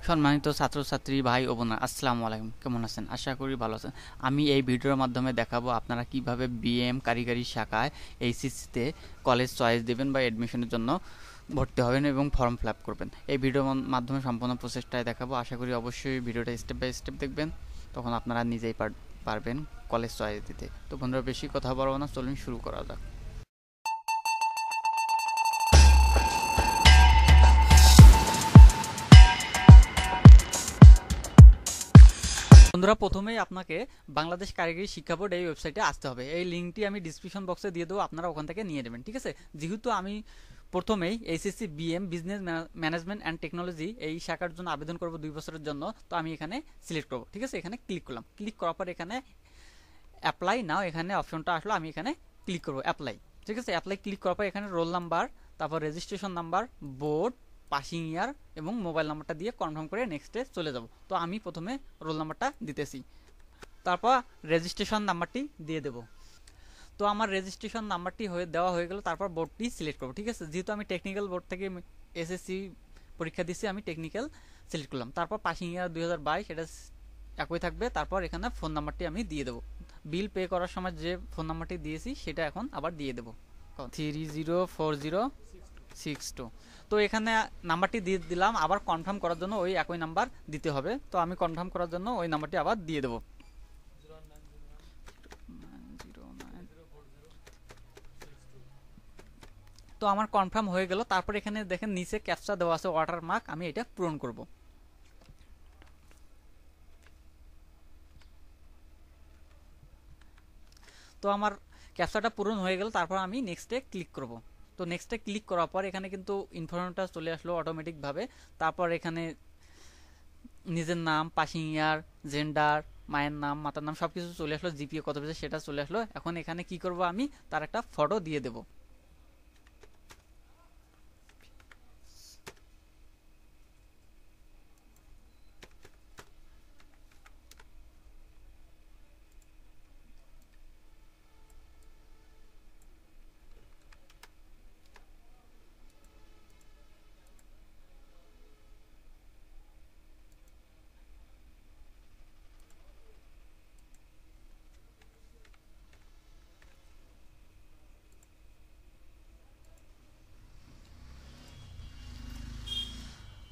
সম্মানিত ছাত্রছাত্রী ভাই ও বোনেরা, আসসালামু আলাইকুম। কেমন আছেন? আশা করি ভালো আছেন। আমি এই ভিডিওর মাধ্যমে দেখাবো আপনারা কিভাবে বিএম কারিগরি শাখায় এইচএসসিতে কলেজ চয়েস দেবেন বা এডমিশনের জন্য ভর্তি হবেন এবং ফর্ম ফিল আপ করবেন। এই ভিডিওর মাধ্যমে সম্পূর্ণ প্রসেসটাই দেখাবো। আশা করি অবশ্যই ভিডিওটা স্টেপ বাই স্টেপ দেখবেন, তখন আপনারা নিজেই পারবেন কলেজ চয়েস দিতে। তো বন্ধুরা, বেশি কথা বলবো না, চলুন শুরু করা যাক। বন্ধুরা, প্রথমেই আপনাকে বাংলাদেশ কারিগরি শিক্ষা বোর্ড এই ওয়েবসাইটে আসতে হবে। এই লিঙ্কটি আমি ডিসক্রিপশন বক্সে দিয়ে দেবো, আপনারা ওখান থেকে নিয়ে নেবেন, ঠিক আছে। যেহেতু আমি প্রথমেই HSC BM business management and technology এই শাখার জন্য আবেদন করব 2 বছরের জন্য, তো আমি এখানে সিলেক্ট করব, ঠিক আছে। এখানে ক্লিক করলাম। ক্লিক করার পর এখানে অ্যাপ্লাই নাও এখানে অপশনটা আসলো, আমি এখানে ক্লিক করব অ্যাপ্লাই, ঠিক আছে। অ্যাপ্লাই ক্লিক করার পর এখানে রোল নাম্বার, তারপর রেজিস্ট্রেশন নাম্বার, বোর্ড, পাসিং ইয়ার এবং মোবাইল নাম্বারটা দিয়ে কনফার্ম করে নেক্সটে চলে যাব। তো আমি প্রথমে রোল নাম্বারটা দিতেছি, তারপর রেজিস্ট্রেশন নাম্বারটি দিয়ে দেব। তো আমার রেজিস্ট্রেশন নাম্বারটি দেওয়া হয়ে গেল। তারপর বোর্ডটি সিলেক্ট করব, ঠিক আছে। যেহেতু আমি টেকনিক্যাল বোর্ড থেকে এসএসসি পরীক্ষা দিচ্ছি, আমি টেকনিক্যাল সিলেক্ট করলাম। তারপর পাসিং ইয়ার 2022 এটা একই থাকবে। তারপর এখানে ফোন নাম্বারটি আমি দিয়ে দেবো। বিল পে করার সময় যে ফোন নাম্বারটি দিয়েছি সেটা এখন আবার দিয়ে দেবো, 304062। তো এখানে নাম্বারটি দিয়ে দিলাম। আবার কনফার্ম করার জন্য ওই একই নাম্বার দিতে হবে। তো আমি কনফার্ম করার জন্য ওই নাম্বারটি আবার দিয়ে দেবো। তো আমার কনফার্ম হয়ে গেল। তারপর এখানে দেখেন নিচে ক্যাপচা দেওয়া আছে ওয়াটারমার্ক, আমি এটা পূরণ করব। তো আমার ক্যাপচাটা পূরণ হয়ে গেল। তারপর আমি নেক্সটে ক্লিক করব। তো নেক্সটে ক্লিক করার পর এখানে কিন্তু ইনফরমেশনটা চলে আসলো অটোমেটিকভাবে। তারপর এখানে নিজের নাম, পাসিং ইয়ার, জেন্ডার, মায়ের নাম, মাতার নাম সবকিছু চলে আসলো, জিপিএ কত পেয়েছে সেটা চলে আসলো। এখন এখানে কি করব, আমি তার একটা ফটো দিয়ে দেব।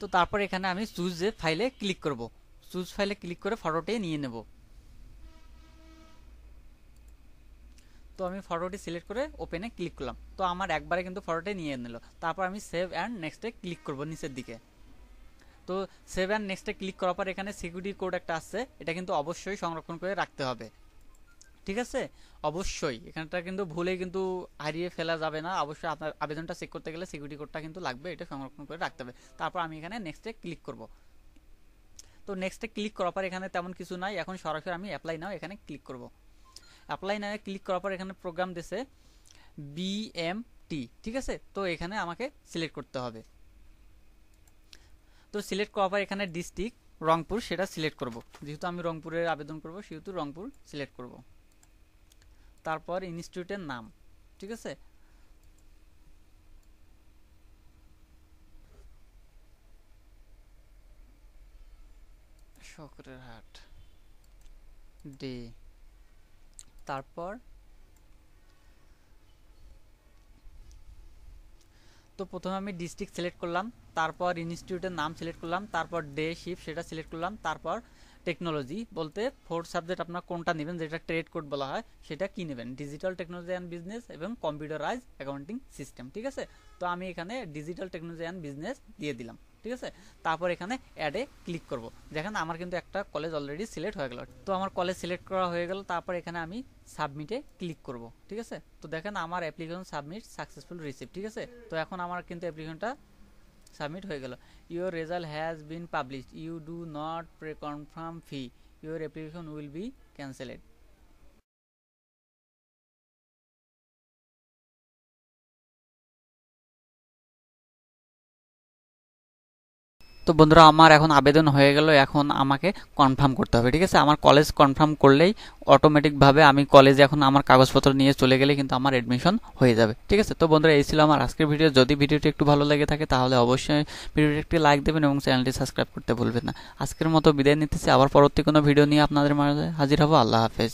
তো তারপর এখানে আমি চুজ ফাইলে ক্লিক করব। চুজ ফাইলে ক্লিক করে ফটোটি নিয়ে নেব। তো আমি ফটোটি সিলেক্ট করে ওপেনে ক্লিক করলাম। তো আমার একবারে কিন্তু ফটোটি নিয়ে নিল। তারপর আমি সেভ অ্যান্ড নেক্সটে ক্লিক করব নিচের দিকে। তো সেভ অ্যান্ড নেক্সটে ক্লিক করার পর এখানে সিকিউরিটি কোড একটা আছে, এটা কিন্তু অবশ্যই সংরক্ষণ করে রাখতে হবে, ঠিক আছে। অবশ্যই এখানটা কিন্তু ভুলে কিন্তু হারিয়ে ফেলা যাবে না। অবশ্যই আপনার আবেদনটা চেক করতে গেলে সিকিউরিটি কোডটা কিন্তু লাগবে, এটা সংরক্ষণ করে রাখতে হবে। তারপর আমি এখানে নেক্সটে ক্লিক করব। তো নেক্সটে ক্লিক করার পর এখানে তেমন কিছু নাই, এখন সরাসরি আমি অ্যাপ্লাই নাও এখানে ক্লিক করব। অ্যাপ্লাই নাও ক্লিক করার পর এখানে প্রোগ্রাম দিছে বিএমটি, ঠিক আছে। তো এখানে আমাকে সিলেক্ট করতে হবে। তো সিলেক্ট করার পর এখানে ডিস্ট্রিক্ট রংপুর সেটা সিলেক্ট করব। যেহেতু আমি রংপুরের আবেদন করব সেহেতু রংপুর সিলেক্ট করব। তারপর ইনস্টিটিউটের নাম, ঠিক আছে। শকরেরহাট ডে। তারপর তো প্রথমে আমি ডিস্ট্রিক্ট সিলেক্ট করলাম, তারপর ইনস্টিটিউটের নাম সিলেক্ট করলাম, তারপর ডে শিফট সেটা সিলেক্ট করলাম, তারপর টেকনোলজি বলতে 4 সাবজেক্ট আপনার কোনটা নেবেন, যেটা ট্রেড কোড বলা হয় সেটা কি নেবেন, ডিজিটাল টেকনোলজি অ্যান্ড বিজনেস এবং কম্পিউটারাইজ অ্যাকাউন্টিং সিস্টেম, ঠিক আছে। তো আমি এখানে ডিজিটাল টেকনোলজি অ্যান্ড বিজনেস দিয়ে দিলাম, ঠিক আছে। তারপর এখানে অ্যাডে ক্লিক করব। দেখেন আমার কিন্তু একটা কলেজ অলরেডি সিলেক্ট হয়ে গেল। তো আমার কলেজ সিলেক্ট করা হয়ে গেল। তারপর এখানে আমি সাবমিটে ক্লিক করব, ঠিক আছে। তো দেখেন আমার অ্যাপ্লিকেশন সাবমিট সাকসেসফুল রিসিভ, ঠিক আছে। তো এখন আমার কিন্তু অ্যাপ্লিকেশনটা সাবমিট হয়ে গেল। Your result has been published, you do not pay confirm fee, your application will be cancelled. তো বন্ধুরা আমার এখন আবেদন হয়ে গেল, এখন আমাকে কনফার্ম করতে হবে, ঠিক আছে। আমার কলেজ কনফার্ম করলেই অটোমেটিকভাবে আমি কলেজে এখন আমার কাগজপত্র নিয়ে চলে গেলে কিন্তু আমার এডমিশন হয়ে যাবে, ঠিক আছে। তো বন্ধুরা এই ছিল আমার আজকের ভিডিও। যদি ভিডিওটি একটু ভালো লেগে থাকে তাহলে অবশ্যই ভিডিওটি একটি লাইক দেবেন এবং চ্যানেলটি সাবস্ক্রাইব করতে ভুলবেন না। আজকের মতো বিদায় নিতেছি, আবার পরবর্তী কোনো ভিডিও নিয়ে আপনাদের মাঝে হাজির হব। আল্লাহ হাফেজ।